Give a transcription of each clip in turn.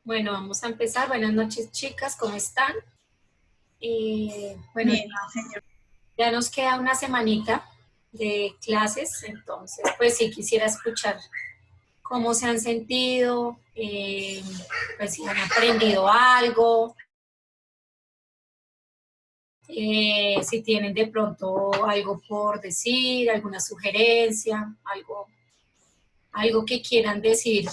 Bueno, vamos a empezar. Buenas noches, chicas, ¿cómo están? Bueno, Bien, señor. ya nos queda una semanita de clases, entonces, pues sí quisiera escuchar cómo se han sentido, pues si han aprendido algo, si tienen de pronto algo por decir, alguna sugerencia, algo que quieran decir.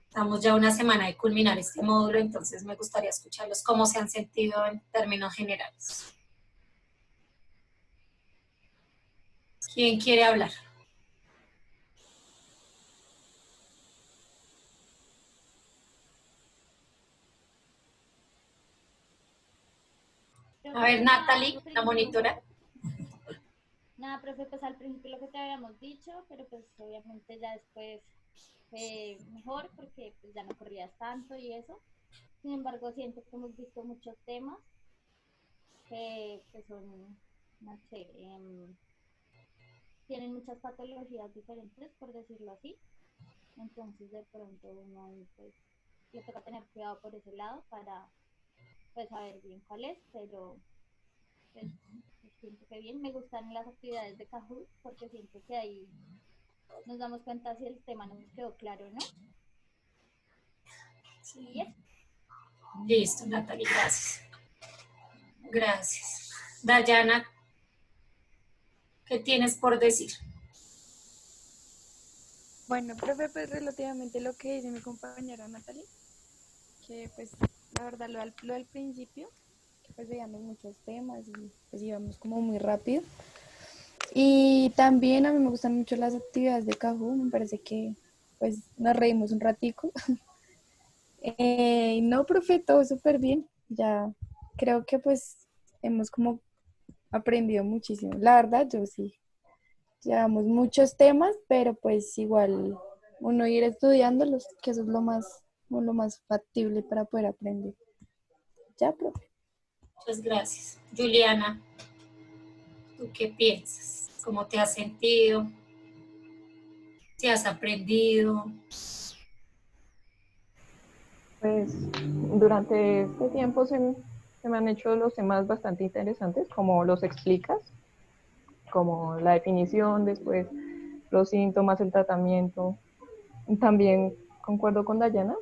Estamos ya una semana de culminar este módulo, entonces me gustaría escucharlos cómo se han sentido en términos generales. ¿Quién quiere hablar? A ver, Profe, nada, Natalie, profe, la monitora. nada, profe, pues al principio lo que te habíamos dicho, pero pues obviamente ya después fue mejor porque pues ya no corrías tanto y eso. Sin embargo, siento que hemos visto muchos temas que son, no sé, tienen muchas patologías diferentes, por decirlo así. Entonces de pronto uno ahí, pues le toca tener cuidado por ese lado para pues saber bien cuál es, pero pues siento que bien. Me gustan las actividades de Kahoot porque siento que ahí nos damos cuenta si el tema nos quedó claro o no. Y eso. Listo, Natalie, gracias. Gracias. Dayana, ¿qué tienes por decir? Bueno, profe, pues relativamente lo que dice mi compañera Natalie, que pues la verdad lo del principio, que pues veíamos muchos temas y pues íbamos como muy rápido. Y también a mí me gustan mucho las actividades de Kahoot, me parece que pues nos reímos un ratico. No, profe, todo súper bien, ya creo que pues hemos como aprendido muchísimo. La verdad, yo sí, llevamos muchos temas, pero pues igual uno ir estudiándolos, que eso es como lo más factible para poder aprender. Ya, profe. Muchas gracias. Juliana, ¿tú qué piensas? ¿Cómo te has sentido? ¿Si has aprendido? Pues durante este tiempo se me han hecho los temas bastante interesantes, como los explicas, como la definición, después los síntomas, el tratamiento. También concuerdo con Dayana,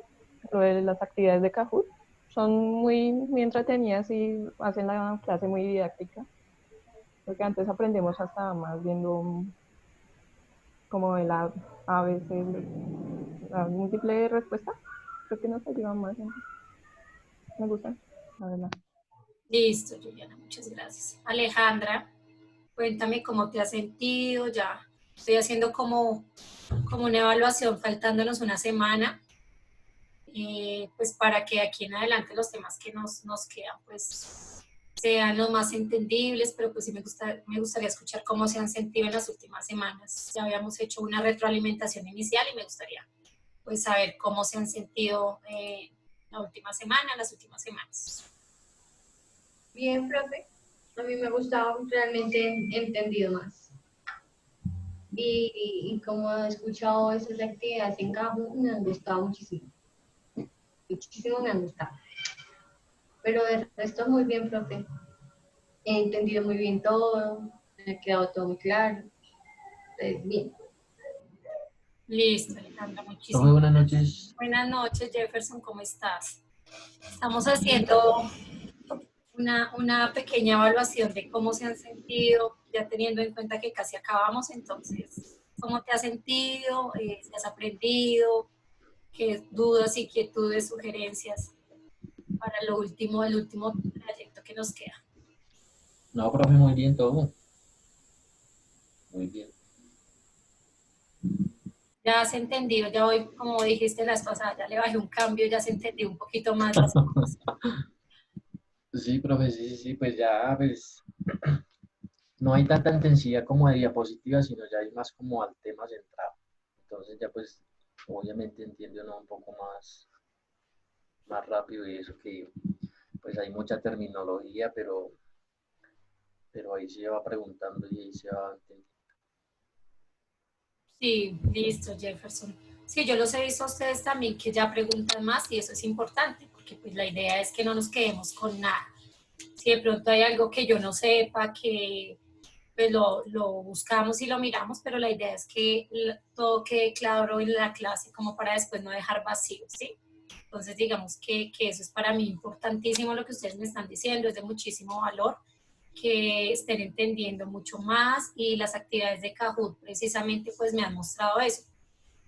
lo de las actividades de Kahoot son muy entretenidas y hacen la clase muy didáctica, porque antes aprendemos hasta más viendo como el A, B, C, la múltiple respuesta, creo que nos ayuda más, me gusta, la verdad. Listo, Juliana, muchas gracias. Alejandra, cuéntame cómo te has sentido. Ya estoy haciendo como una evaluación faltándonos una semana, pues para que aquí en adelante los temas que nos quedan, pues sean los más entendibles, pero pues sí me gustaría escuchar cómo se han sentido en las últimas semanas. Ya habíamos hecho una retroalimentación inicial y me gustaría pues saber cómo se han sentido la última semana, las últimas semanas. Bien, profe. A mí me ha gustado, realmente he entendido más. Y como he escuchado esas actividades en Kahoot, me han gustado muchísimo. Muchísimo me han gustado. Pero de resto muy bien, profe. He entendido muy bien todo, me ha quedado todo muy claro. Entonces, bien. Listo, Alejandra, Profe, muchísimas buenas gracias. noches. Buenas noches, Jefferson, ¿cómo estás? Estamos ¿Qué tal? haciendo una pequeña evaluación de cómo se han sentido, ya teniendo en cuenta que casi acabamos, entonces, ¿cómo te has sentido? ¿Si has aprendido? ¿Qué dudas, inquietudes, sugerencias para el último trayecto que nos queda? No, profe, muy bien todo. Muy bien. Ya has entendido, ya hoy, como dijiste la vez pasada, ya le bajé un cambio, ya se entendió un poquito más las cosas. Sí, profe, sí, pues ya, pues, no hay tanta intensidad como de diapositivas, sino ya hay más como al tema centrado. Entonces ya, pues, obviamente entiende uno un poco más rápido y eso que, pues, hay mucha terminología, pero ahí se va preguntando y ahí se va entendiendo. Sí, listo, Jefferson. Sí, yo los he visto a ustedes también que ya preguntan más y eso es importante, porque pues la idea es que no nos quedemos con nada. Si de pronto hay algo que yo no sepa, que pues lo buscamos y lo miramos, pero la idea es que todo quede claro en la clase como para después no dejar vacío, ¿sí? Entonces digamos que eso es para mí importantísimo lo que ustedes me están diciendo, es de muchísimo valor que estén entendiendo mucho más y las actividades de Kahoot precisamente pues me han mostrado eso,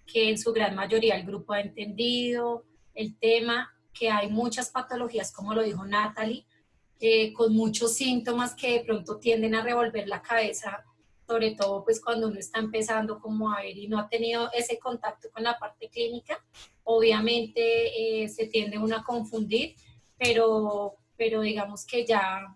que en su gran mayoría el grupo ha entendido el tema, que hay muchas patologías, como lo dijo Natalie, con muchos síntomas que de pronto tienden a revolver la cabeza, sobre todo pues cuando uno está empezando como a ver y no ha tenido ese contacto con la parte clínica, obviamente se tiende uno a confundir, pero digamos que ya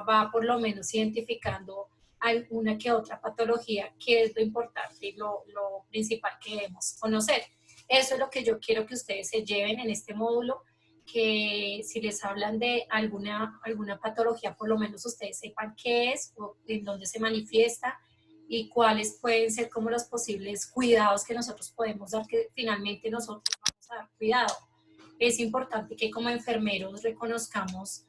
va por lo menos identificando alguna que otra patología, que es lo importante y lo principal que debemos conocer. Eso es lo que yo quiero que ustedes se lleven en este módulo, que si les hablan de alguna patología, por lo menos ustedes sepan qué es o en dónde se manifiesta y cuáles pueden ser como los posibles cuidados que nosotros podemos dar, que finalmente nosotros vamos a dar cuidado. Es importante que como enfermeros reconozcamos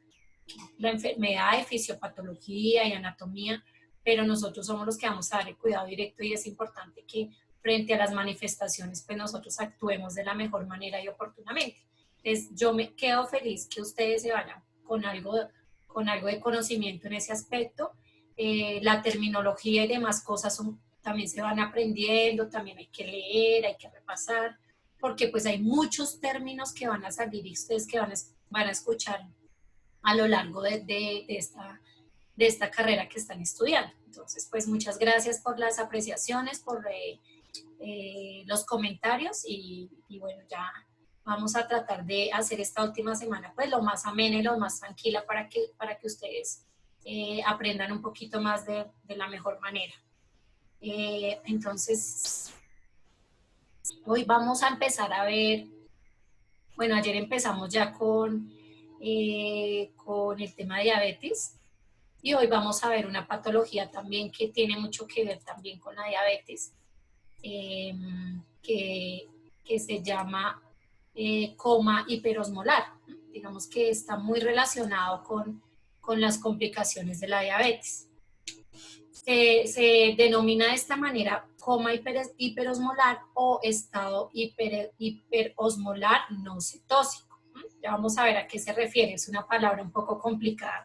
la enfermedad de fisiopatología y anatomía, pero nosotros somos los que vamos a dar el cuidado directo y es importante que frente a las manifestaciones, pues nosotros actuemos de la mejor manera y oportunamente. Entonces, yo me quedo feliz que ustedes se vayan con algo de conocimiento en ese aspecto. La terminología y demás cosas también se van aprendiendo, también hay que leer, hay que repasar, porque pues hay muchos términos que van a salir y ustedes que van a escuchar a lo largo de esta carrera que están estudiando. Entonces, pues muchas gracias por las apreciaciones, por los comentarios y bueno, ya vamos a tratar de hacer esta última semana pues lo más amena y lo más tranquila para que ustedes aprendan un poquito más de la mejor manera. Entonces, hoy vamos a empezar a ver, bueno, ayer empezamos ya con el tema de diabetes y hoy vamos a ver una patología también que tiene mucho que ver también con la diabetes, que se llama coma hiperosmolar. Digamos que está muy relacionado con las complicaciones de la diabetes. Se denomina de esta manera coma hiperosmolar o estado hiperosmolar no cetósico. Ya vamos a ver a qué se refiere, es una palabra un poco complicada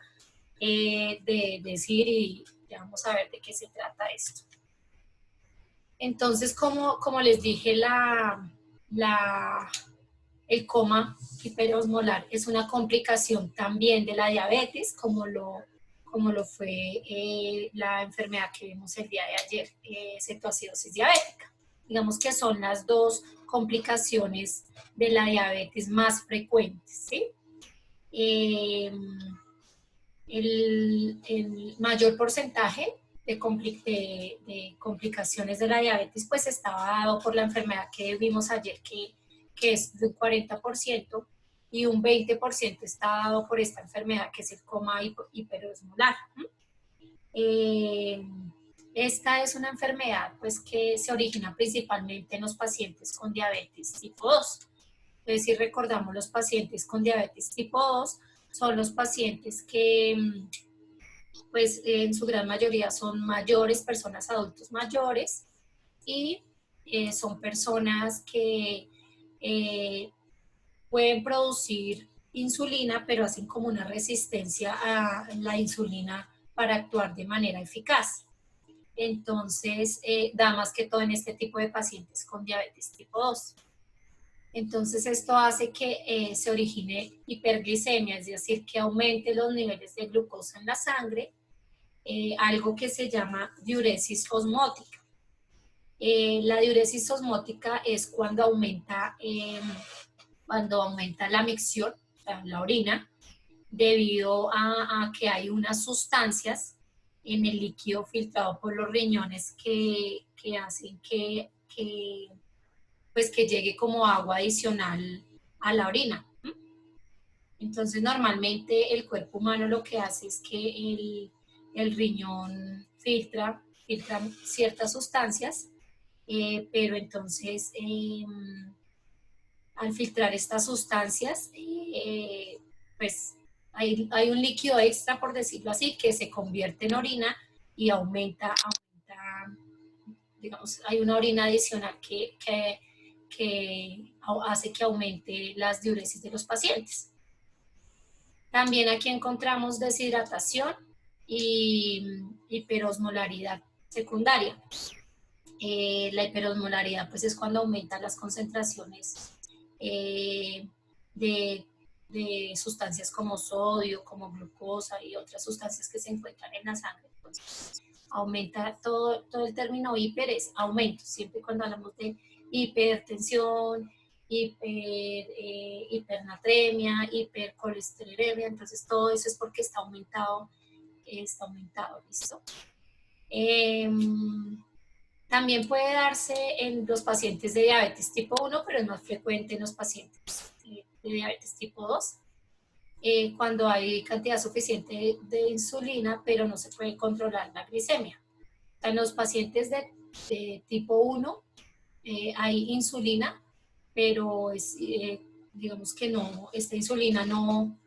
de decir y ya vamos a ver de qué se trata esto. Entonces, como les dije, el coma hiperosmolar es una complicación también de la diabetes, como lo fue la enfermedad que vimos el día de ayer, cetoacidosis diabética. Digamos que son las dos complicaciones de la diabetes más frecuentes, ¿sí? El mayor porcentaje de complicaciones de la diabetes pues estaba dado por la enfermedad que vimos ayer, que es de un 40%, y un 20% está dado por esta enfermedad que es el coma hiperosmolar. Esta es una enfermedad pues que se origina principalmente en los pacientes con diabetes tipo 2. Entonces, si recordamos, los pacientes con diabetes tipo 2 son los pacientes que pues en su gran mayoría son mayores, personas adultos mayores, y son personas que pueden producir insulina, pero hacen como una resistencia a la insulina para actuar de manera eficaz. Entonces, da más que todo en este tipo de pacientes con diabetes tipo 2. Entonces, esto hace que se origine hiperglicemia, es decir, que aumente los niveles de glucosa en la sangre, algo que se llama diuresis osmótica. La diuresis osmótica es cuando aumenta la micción, o sea, la orina, debido a que hay unas sustancias en el líquido filtrado por los riñones que hacen que llegue como agua adicional a la orina. Entonces, normalmente el cuerpo humano lo que hace es que el riñón filtra ciertas sustancias pero entonces al filtrar estas sustancias, pues hay un líquido extra, por decirlo así, que se convierte en orina y aumenta, digamos, hay una orina adicional que hace que aumente las diuresis de los pacientes. También aquí encontramos deshidratación y hiperosmolaridad secundaria. La hiperosmolaridad pues es cuando aumentan las concentraciones de sustancias como sodio, como glucosa y otras sustancias que se encuentran en la sangre. Entonces, aumenta todo el término hiper es aumento, siempre cuando hablamos de hipertensión, hipernatremia, hipercolesterolemia, entonces todo eso es porque está aumentado, ¿listo? También puede darse en los pacientes de diabetes tipo 1, pero es más frecuente en los pacientes de diabetes tipo 2, cuando hay cantidad suficiente de insulina, pero no se puede controlar la glicemia. En los pacientes de tipo 1 hay insulina, pero digamos que esta insulina no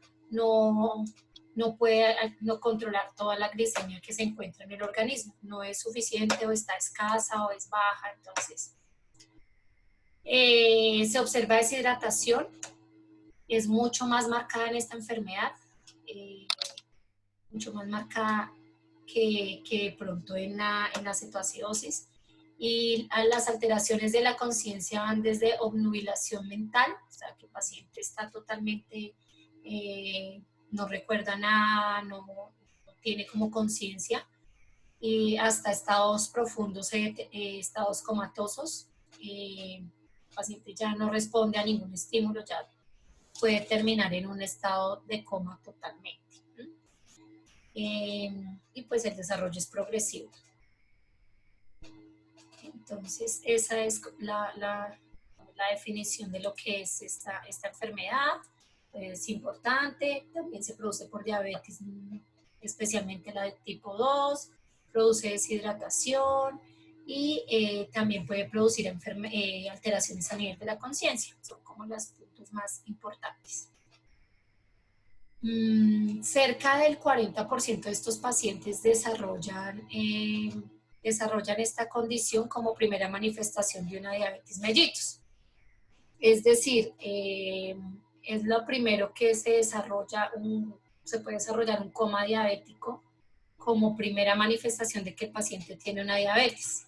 puede controlar toda la glicemia que se encuentra en el organismo. No es suficiente o está escasa o es baja, entonces se observa deshidratación, es mucho más marcada en esta enfermedad, mucho más marcada que pronto en la cetoacidosis. Y las alteraciones de la conciencia van desde obnubilación mental, o sea que el paciente está totalmente, no recuerda nada, no tiene como conciencia, y hasta estados profundos, estados comatosos. El paciente ya no responde a ningún estímulo, ya puede terminar en un estado de coma totalmente. Y pues el desarrollo es progresivo. Entonces, esa es la definición de lo que es esta enfermedad. Es importante, también se produce por diabetes, especialmente la de tipo 2, produce deshidratación y también puede producir alteraciones a nivel de la conciencia. Son como los puntos más importantes. Cerca del 40% de estos pacientes desarrollan esta condición como primera manifestación de una diabetes mellitus. Es decir, es lo primero que se puede desarrollar un coma diabético como primera manifestación de que el paciente tiene una diabetes.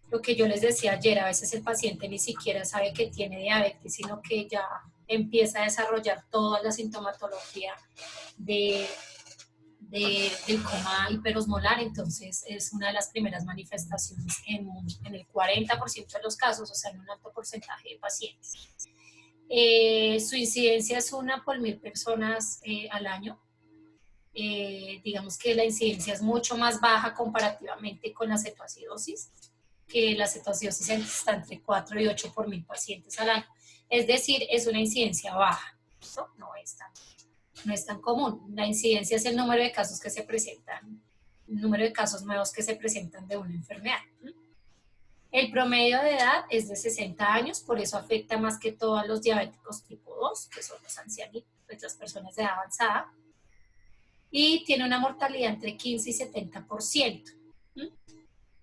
Lo que yo les decía ayer, a veces el paciente ni siquiera sabe que tiene diabetes, sino que ya empieza a desarrollar toda la sintomatología del coma hiperosmolar, entonces es una de las primeras manifestaciones en el 40% de los casos, o sea, en un alto porcentaje de pacientes. Su incidencia es 1 por 1000 personas al año. Digamos que la incidencia es mucho más baja comparativamente con la cetoacidosis, que la cetoacidosis está entre 4 y 8 por 1000 pacientes al año. Es decir, es una incidencia baja. ¿Listo? No es tan común. La incidencia es el número de casos que se presentan, el número de casos nuevos que se presentan de una enfermedad. El promedio de edad es de 60 años, por eso afecta más que todo a los diabéticos tipo 2, que son los ancianitos, pues las personas de edad avanzada, y tiene una mortalidad entre 15 y 70%.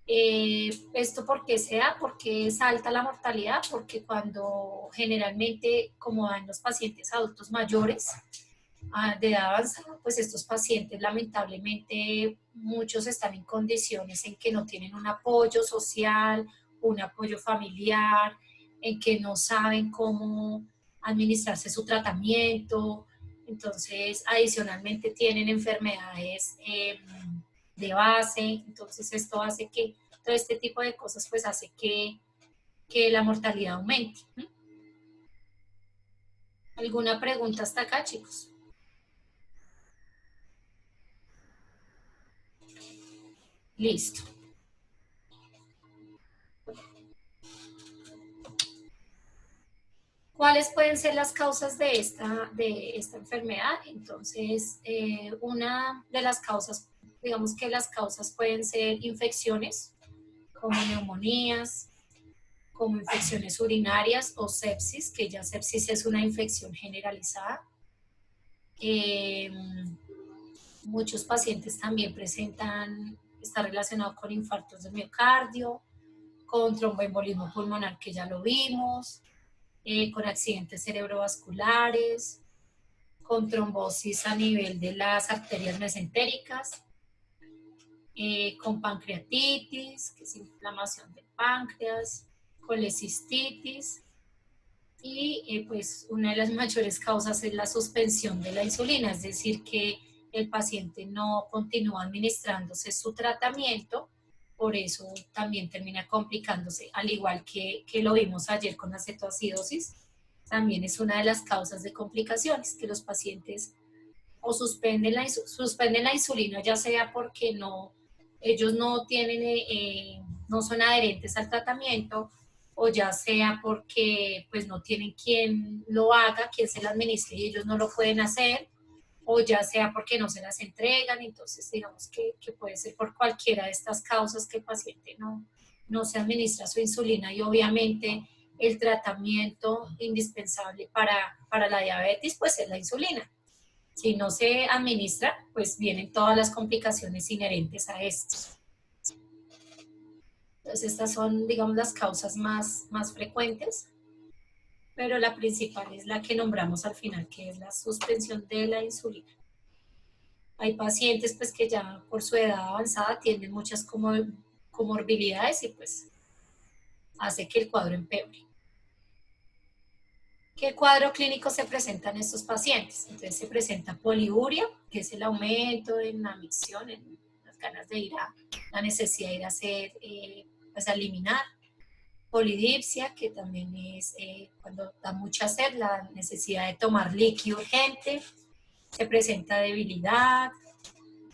¿Esto por qué se da? Porque es alta la mortalidad, porque cuando generalmente, como dan los pacientes adultos mayores de edad avanzada, pues estos pacientes lamentablemente muchos están en condiciones en que no tienen un apoyo social, un apoyo familiar, en que no saben cómo administrarse su tratamiento, entonces adicionalmente tienen enfermedades de base, entonces esto hace que todo este tipo de cosas pues hace que la mortalidad aumente. ¿Alguna pregunta hasta acá, chicos? Listo. ¿Cuáles pueden ser las causas de esta enfermedad? Entonces, una de las causas, digamos que las causas pueden ser infecciones, como neumonías, como infecciones urinarias o sepsis, que ya sepsis es una infección generalizada. Muchos pacientes también presentan, está relacionado con infartos del miocardio, con tromboembolismo pulmonar, que ya lo vimos, con accidentes cerebrovasculares, con trombosis a nivel de las arterias mesentéricas, con pancreatitis, que es inflamación del páncreas, colecistitis, y pues una de las mayores causas es la suspensión de la insulina, es decir, que el paciente no continúa administrándose su tratamiento, por eso también termina complicándose, al igual que lo vimos ayer con la cetoacidosis, también es una de las causas de complicaciones, que los pacientes o suspenden la insulina, ya sea porque ellos no tienen, no son adherentes al tratamiento, o ya sea porque pues no tienen quien lo haga, quien se la administre y ellos no lo pueden hacer, o ya sea porque no se las entregan. Entonces digamos que puede ser por cualquiera de estas causas que el paciente no se administra su insulina, y obviamente el tratamiento indispensable para la diabetes pues es la insulina. Si no se administra, pues vienen todas las complicaciones inherentes a esto. Entonces estas son, digamos, las causas más frecuentes, pero la principal es la que nombramos al final, que es la suspensión de la insulina. Hay pacientes pues que ya por su edad avanzada tienen muchas comorbilidades y pues hace que el cuadro empeore. ¿Qué cuadro clínico se presenta en estos pacientes? Entonces se presenta poliuria, que es el aumento en la micción, en las ganas de la necesidad de ir a hacer, pues a eliminar. Polidipsia, que también es cuando da mucha sed, la necesidad de tomar líquido urgente. Se presenta debilidad,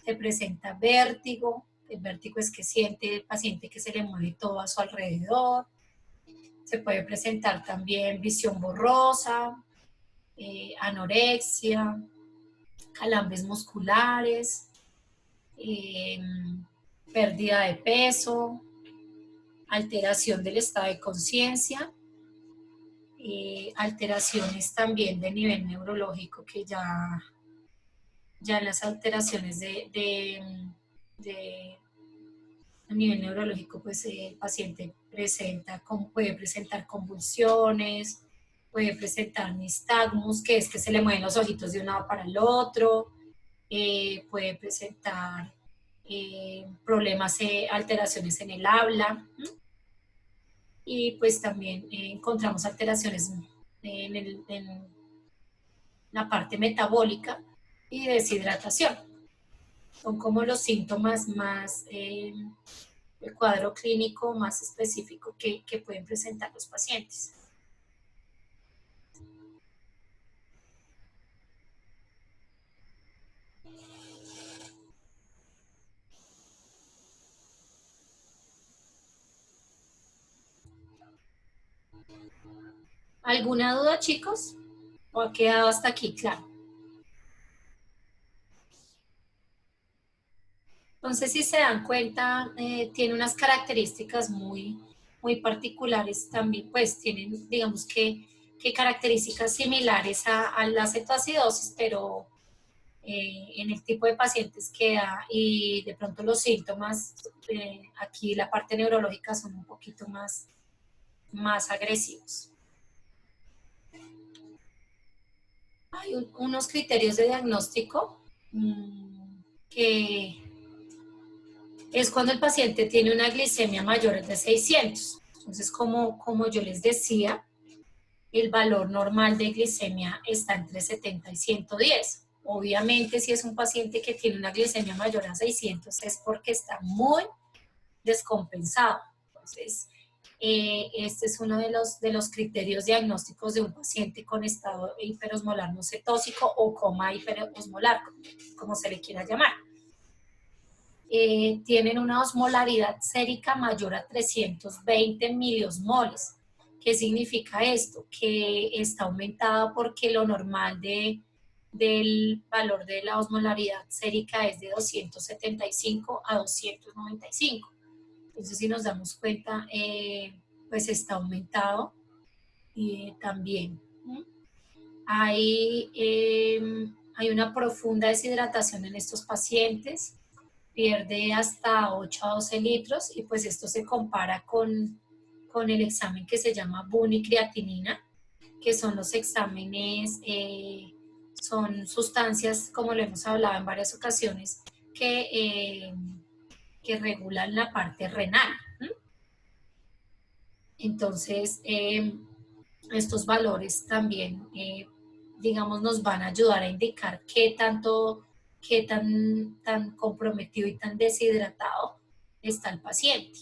se presenta vértigo. El vértigo es que siente el paciente que se le mueve todo a su alrededor. Se puede presentar también visión borrosa, anorexia, calambres musculares, pérdida de peso, alteración del estado de conciencia, alteraciones también de nivel neurológico, que ya las alteraciones de nivel neurológico, pues el paciente puede presentar convulsiones, puede presentar nistagmus, que es que se le mueven los ojitos de un lado para el otro, puede presentar problemas, alteraciones en el habla, y pues también encontramos alteraciones en la parte metabólica y deshidratación. Son como los síntomas más, el cuadro clínico más específico que pueden presentar los pacientes. ¿Alguna duda, chicos? ¿O ha quedado hasta aquí claro? Entonces, si se dan cuenta, tiene unas características muy particulares también, pues tienen, digamos que características similares a la cetoacidosis, pero en el tipo de pacientes que da, y de pronto los síntomas, aquí la parte neurológica son un poquito más agresivos. Hay unos criterios de diagnóstico que es cuando el paciente tiene una glicemia mayor de 600. Entonces, como yo les decía, el valor normal de glicemia está entre 70 y 110. Obviamente, si es un paciente que tiene una glicemia mayor a 600, es porque está muy descompensado. Entonces, este es uno de los criterios diagnósticos de un paciente con estado hiperosmolar no cetósico o coma hiperosmolar, como se le quiera llamar. Tienen una osmolaridad sérica mayor a 320 miliosmoles. ¿Qué significa esto? Que está aumentada porque lo normal del valor de la osmolaridad sérica es de 275 a 295. Entonces, si nos damos cuenta, pues está aumentado también. Hay una profunda deshidratación en estos pacientes, pierde hasta 8 a 12 litros y pues esto se compara con el examen que se llama BUN y creatinina, que son los exámenes, son sustancias, como lo hemos hablado en varias ocasiones, que regulan la parte renal. Entonces, estos valores también, digamos, nos van a ayudar a indicar qué tan comprometido y tan deshidratado está el paciente.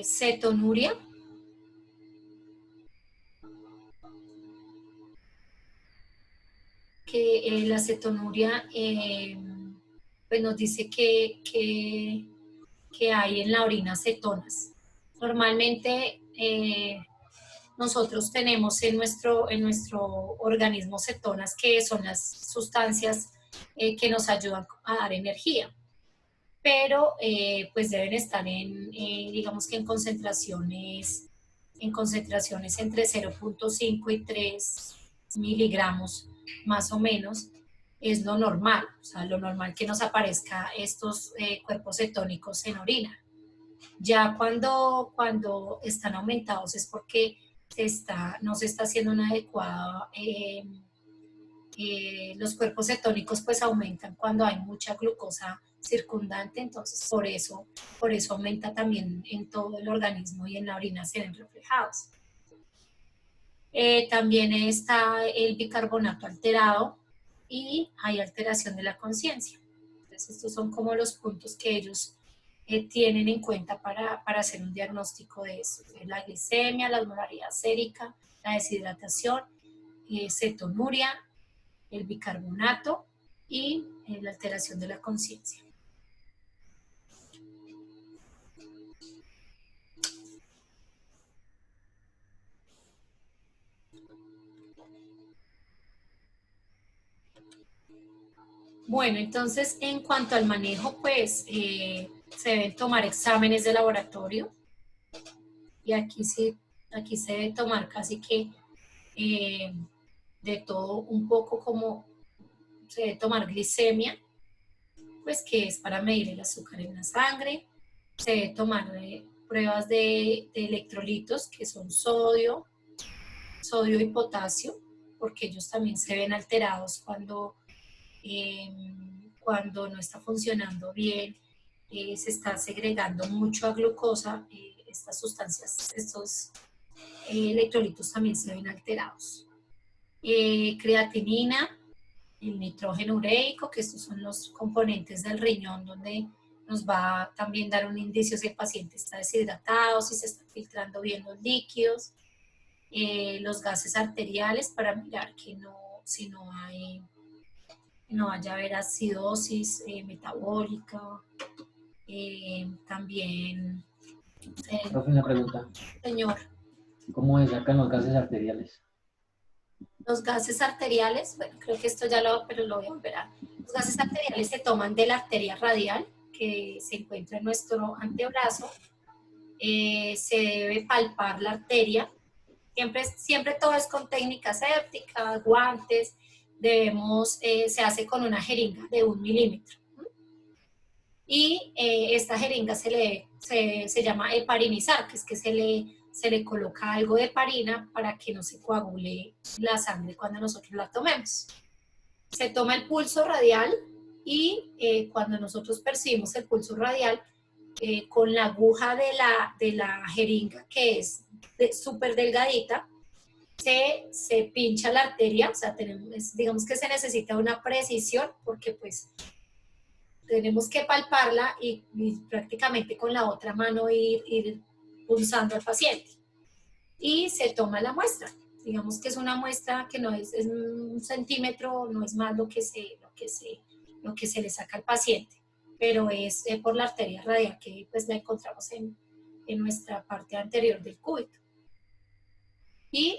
Cetonuria. Que la cetonuria pues nos dice que hay en la orina cetonas. Normalmente nosotros tenemos en nuestro organismo cetonas, que son las sustancias que nos ayudan a dar energía, pero pues deben estar digamos que en concentraciones entre 0.5 y 3 miligramos más o menos, es lo normal, o sea, lo normal que nos aparezca estos cuerpos cetónicos en orina. Ya cuando están aumentados es porque no se está haciendo una adecuada, los cuerpos cetónicos pues aumentan cuando hay mucha glucosa circundante, entonces por eso aumenta también en todo el organismo y en la orina se ven reflejados. También está el bicarbonato alterado y hay alteración de la conciencia. Entonces estos son como los puntos que ellos tienen en cuenta para hacer un diagnóstico de eso. La glicemia, la osmolaridad sérica, la deshidratación, cetonuria, el bicarbonato y la alteración de la conciencia. Bueno, entonces en cuanto al manejo, pues se deben tomar exámenes de laboratorio y aquí se debe tomar casi que de todo un poco, como se debe tomar glicemia, pues que es para medir el azúcar en la sangre, se debe tomar pruebas de electrolitos, que son sodio y potasio, porque ellos también se ven alterados cuando no está funcionando bien, se está segregando mucho a glucosa, estas sustancias, estos electrolitos también se ven alterados. Creatinina, el nitrógeno ureico, que estos son los componentes del riñón donde nos va a también dar un indicio si el paciente está deshidratado, si se están filtrando bien los líquidos. Los gases arteriales para mirar que si no vaya a haber acidosis metabólica. También... Profe, una pregunta. Señor. ¿Cómo se sacan los gases arteriales? Los gases arteriales, bueno, creo que esto ya pero lo voy a volver a... Los gases arteriales se toman de la arteria radial, que se encuentra en nuestro antebrazo. Se debe palpar la arteria. Siempre todo es con técnica séptica, guantes. Se hace con una jeringa de 1 milímetro. Y esta jeringa se llama heparinizar, que es que se le coloca algo de heparina para que no se coagule la sangre cuando nosotros la tomemos. Se toma el pulso radial y cuando nosotros percibimos el pulso radial, con la aguja de la jeringa, que es súper delgadita, se pincha la arteria, o sea, digamos que se necesita una precisión porque pues tenemos que palparla y prácticamente con la otra mano ir pulsando al paciente. Y se toma la muestra. Digamos que es una muestra que no es 1 centímetro, no es más lo que se le saca al paciente, pero es por la arteria radial que pues la encontramos en nuestra parte anterior del cúbito. Y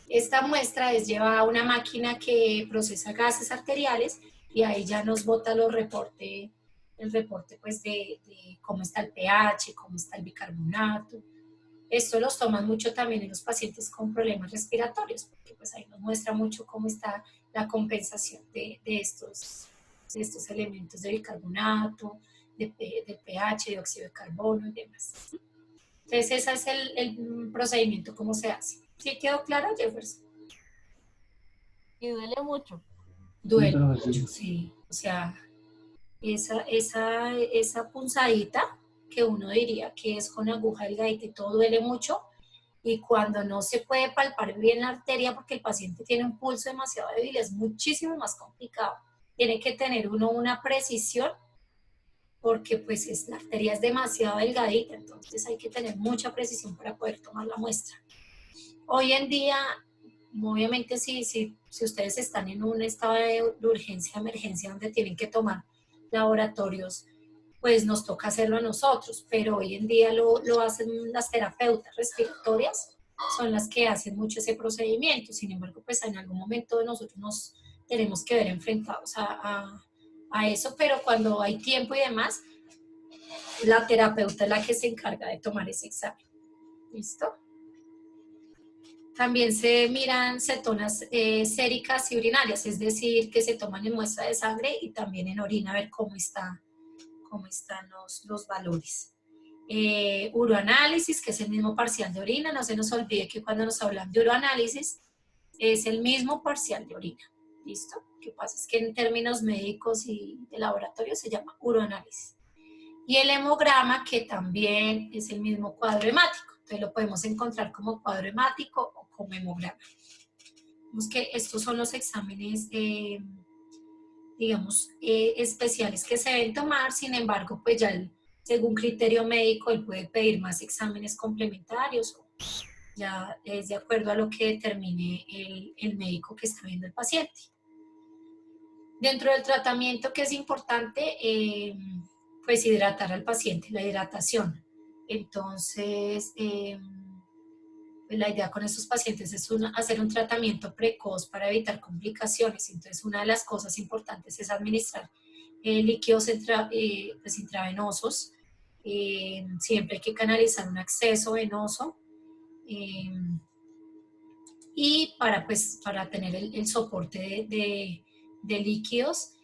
Esta muestra es llevada a una máquina que procesa gases arteriales y ahí ya nos bota el reporte pues de cómo está el pH, cómo está el bicarbonato. Esto los toman mucho también en los pacientes con problemas respiratorios, porque pues ahí nos muestra mucho cómo está la compensación de estos elementos de bicarbonato, de pH, de óxido de carbono y demás. Entonces ese es el procedimiento, cómo se hace. ¿Sí quedó claro, Jefferson? Y duele mucho. Duele pero sí. mucho, sí. O sea, esa punzadita que uno diría que es con aguja delgadita y todo duele mucho, y cuando no se puede palpar bien la arteria porque el paciente tiene un pulso demasiado débil, es muchísimo más complicado. Tiene que tener uno una precisión porque pues la arteria es demasiado delgadita, entonces hay que tener mucha precisión para poder tomar la muestra. Hoy en día, obviamente si ustedes están en un estado de urgencia, emergencia, donde tienen que tomar laboratorios, pues nos toca hacerlo a nosotros, pero hoy en día lo hacen las terapeutas respiratorias, son las que hacen mucho ese procedimiento. Sin embargo, pues en algún momento nosotros nos tenemos que ver enfrentados a eso, pero cuando hay tiempo y demás, la terapeuta es la que se encarga de tomar ese examen. ¿Listo? También se miran cetonas séricas y urinarias, es decir, que se toman en muestra de sangre y también en orina, a ver cómo están los valores. Uroanálisis, que es el mismo parcial de orina. No se nos olvide que cuando nos hablan de uroanálisis es el mismo parcial de orina. ¿Listo? Lo que pasa es que en términos médicos y de laboratorio se llama uroanálisis. Y el hemograma, que también es el mismo cuadro hemático. Entonces lo podemos encontrar como cuadro hemático o como hemograma. Vemos que estos son los exámenes digamos, especiales que se deben tomar. Sin embargo, pues ya según criterio médico, él puede pedir más exámenes complementarios, o ya es de acuerdo a lo que determine el médico que está viendo el paciente. Dentro del tratamiento, que es importante, pues hidratar al paciente, la hidratación. Entonces, pues la idea con estos pacientes es hacer un tratamiento precoz para evitar complicaciones. Entonces, una de las cosas importantes es administrar líquidos pues, intravenosos. Siempre hay que canalizar un acceso venoso. Y para tener el soporte de líquidos,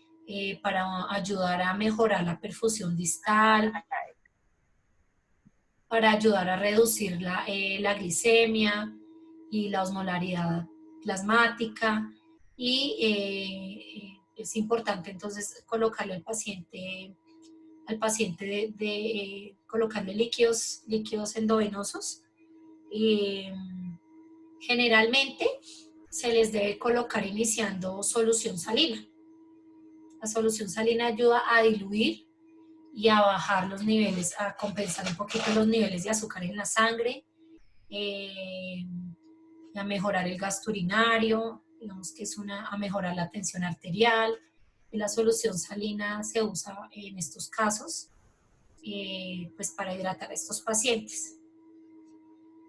para ayudar a mejorar la perfusión distal, para ayudar a reducir la glicemia y la osmolaridad plasmática. Y es importante entonces colocarle al paciente colocarle líquidos endovenosos. Generalmente se les debe colocar iniciando solución salina. La solución salina ayuda a diluir y a bajar los niveles, a compensar un poquito los niveles de azúcar en la sangre, a mejorar el gasto urinario, digamos que es a mejorar la tensión arterial. Y la solución salina se usa en estos casos pues para hidratar a estos pacientes.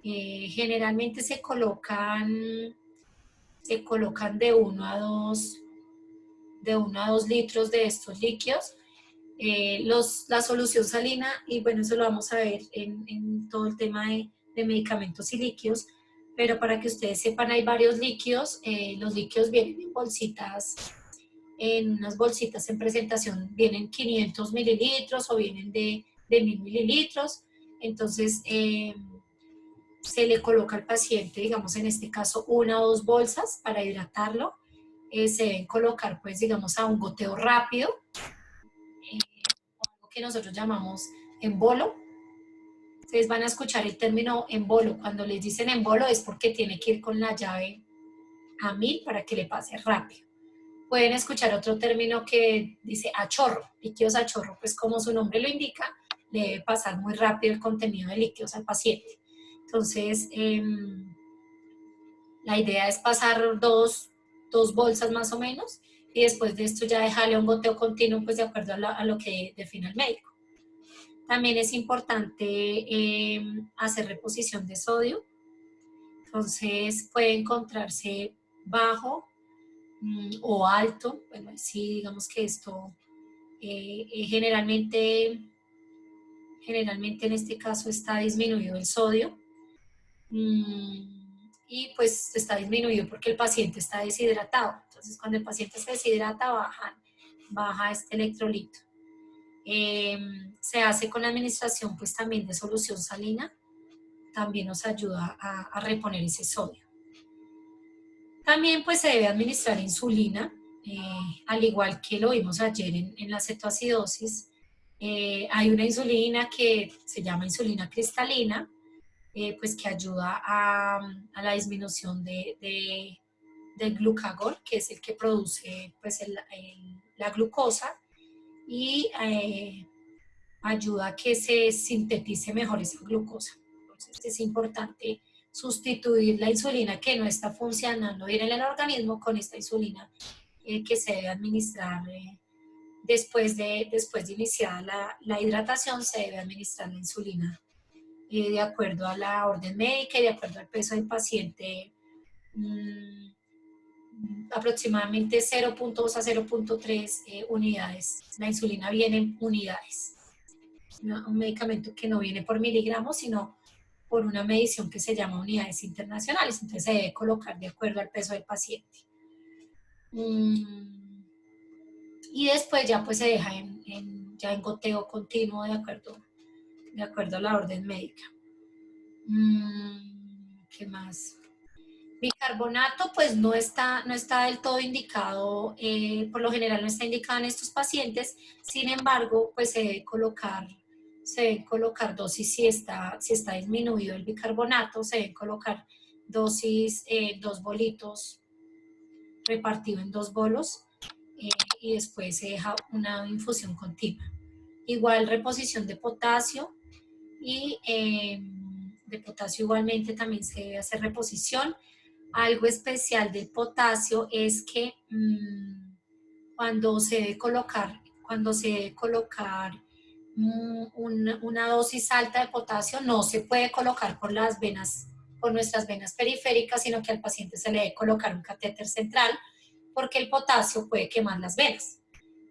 Generalmente se colocan de 1 a 2 litros de estos líquidos. La solución salina, y bueno, eso lo vamos a ver en todo el tema de medicamentos y líquidos, pero para que ustedes sepan, hay varios líquidos. Los líquidos vienen en bolsitas, en unas bolsitas en presentación, vienen 500 mililitros o vienen de 1000 mililitros. Entonces, se le coloca al paciente, digamos en este caso, 1 o 2 bolsas para hidratarlo. Se deben colocar, pues, digamos, a un goteo rápido, algo que nosotros llamamos embolo. Ustedes van a escuchar el término embolo. Cuando les dicen embolo es porque tiene que ir con la llave a 1000 para que le pase rápido. Pueden escuchar otro término que dice a chorro, líquidos a chorro, pues como su nombre lo indica, le debe pasar muy rápido el contenido de líquidos al paciente. Entonces, la idea es pasar dos bolsas más o menos, y después de esto ya dejarle un goteo continuo, pues de acuerdo a lo que define el médico. También es importante hacer reposición de sodio. Entonces puede encontrarse bajo o alto. Bueno, sí, digamos que esto generalmente en este caso está disminuido el sodio. Y pues está disminuido porque el paciente está deshidratado. Entonces, cuando el paciente se deshidrata, baja este electrolito. Se hace con la administración pues también de solución salina, también nos ayuda a reponer ese sodio. También pues se debe administrar insulina, al igual que lo vimos ayer en la cetoacidosis. Hay una insulina que se llama insulina cristalina, pues que ayuda a la disminución del glucagón, que es el que produce pues la glucosa, y ayuda a que se sintetice mejor esa glucosa. Entonces es importante sustituir la insulina que no está funcionando bien en el organismo con esta insulina que se debe administrar después de iniciar la hidratación. Se debe administrar la insulina de acuerdo a la orden médica y de acuerdo al peso del paciente, aproximadamente 0.2 a 0.3 unidades. La insulina viene en unidades. Un medicamento que no viene por miligramos, sino por una medición que se llama unidades internacionales. Entonces se debe colocar de acuerdo al peso del paciente. Y después ya pues se deja ya en goteo continuo de acuerdo a la orden médica. ¿Qué más? Bicarbonato pues no está del todo indicado, por lo general no está indicado en estos pacientes. Sin embargo, pues se debe colocar dosis si está disminuido el bicarbonato. Se deben colocar dosis, 2 bolitos repartido en 2 bolos, y después se deja una infusión continua. Igual reposición de potasio, y de potasio igualmente también se debe hacer reposición. Algo especial del potasio es que cuando se debe colocar una dosis alta de potasio, no se puede colocar por nuestras venas periféricas, sino que al paciente se le debe colocar un catéter central, porque el potasio puede quemar las venas.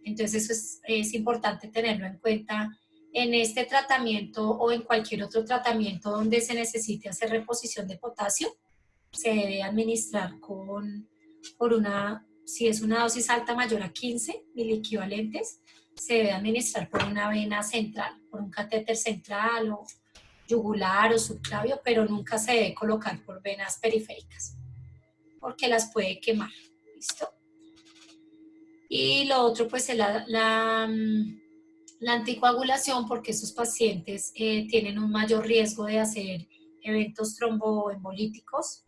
Entonces eso es importante tenerlo en cuenta en este tratamiento o en cualquier otro tratamiento donde se necesite hacer reposición de potasio. Se debe administrar si es una dosis alta mayor a 15 miliequivalentes, se debe administrar por una vena central, por un catéter central o yugular o subclavio, pero nunca se debe colocar por venas periféricas, porque las puede quemar. ¿Listo? Y lo otro pues es la anticoagulación, porque esos pacientes tienen un mayor riesgo de hacer eventos tromboembolíticos,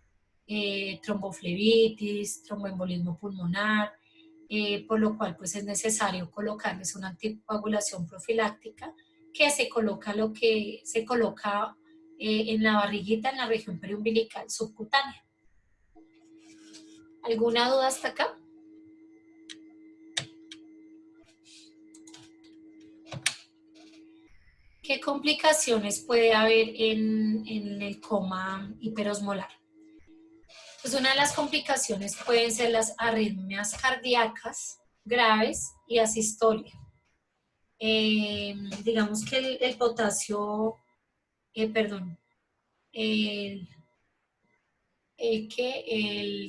tromboflebitis, tromboembolismo pulmonar, por lo cual pues es necesario colocarles una anticoagulación profiláctica que se coloca en la barriguita, en la región periumbilical subcutánea. ¿Alguna duda hasta acá? ¿Qué complicaciones puede haber en el coma hiperosmolar? Pues una de las complicaciones pueden ser las arritmias cardíacas graves y asistolia. Digamos que el potasio, el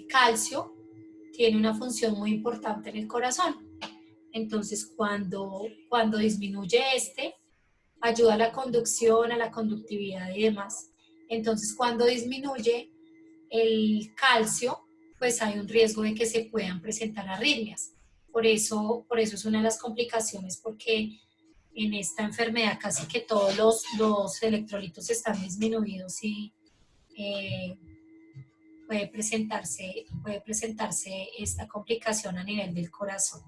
calcio tiene una función muy importante en el corazón. Entonces, cuando disminuye ayuda a la conducción, a la conductividad y demás. Entonces, cuando disminuye el calcio, pues hay un riesgo de que se puedan presentar arritmias. Por eso es una de las complicaciones, porque en esta enfermedad casi que todos los electrolitos están disminuidos y puede presentarse esta complicación a nivel del corazón.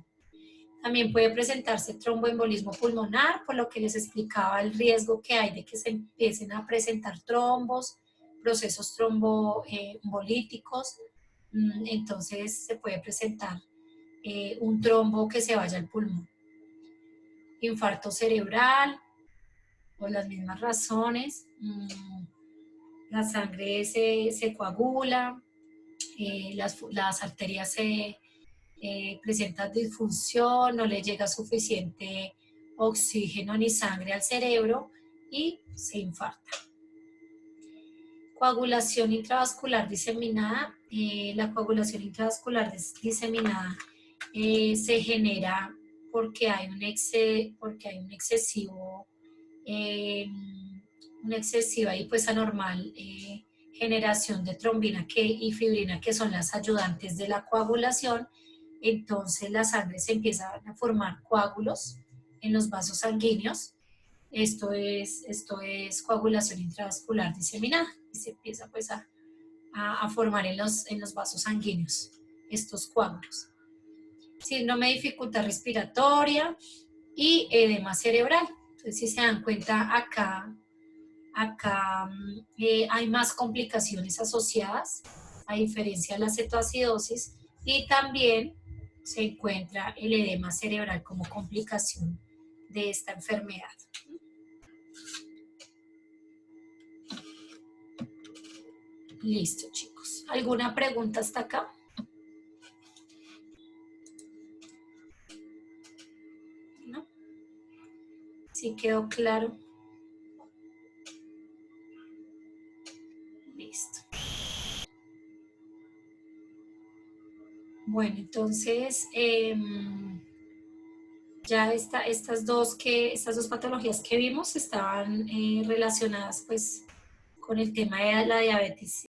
También puede presentarse tromboembolismo pulmonar, por lo que les explicaba el riesgo que hay de que se empiecen a presentar trombos, procesos tromboembolíticos. Entonces se puede presentar un trombo que se vaya al pulmón. Infarto cerebral, por las mismas razones. la sangre se coagula, las arterias presentan disfunción, no le llega suficiente oxígeno ni sangre al cerebro y se infarta. Coagulación intravascular diseminada. La coagulación intravascular diseminada se genera porque hay una excesiva y pues anormal generación de trombina y fibrina, que son las ayudantes de la coagulación. Entonces la sangre se empieza a formar coágulos en los vasos sanguíneos. Esto es coagulación intravascular diseminada y se empieza pues a formar en los vasos sanguíneos estos coágulos. Síndrome de dificultad respiratoria y edema cerebral. Entonces, si se dan cuenta, acá hay más complicaciones asociadas, a diferencia de la cetoacidosis, y también se encuentra el edema cerebral como complicación de esta enfermedad. Listo, chicos. ¿Alguna pregunta hasta acá? ¿No? ¿Sí quedó claro? Listo. Bueno, entonces ya estas dos patologías que vimos estaban relacionadas pues con el tema de la diabetes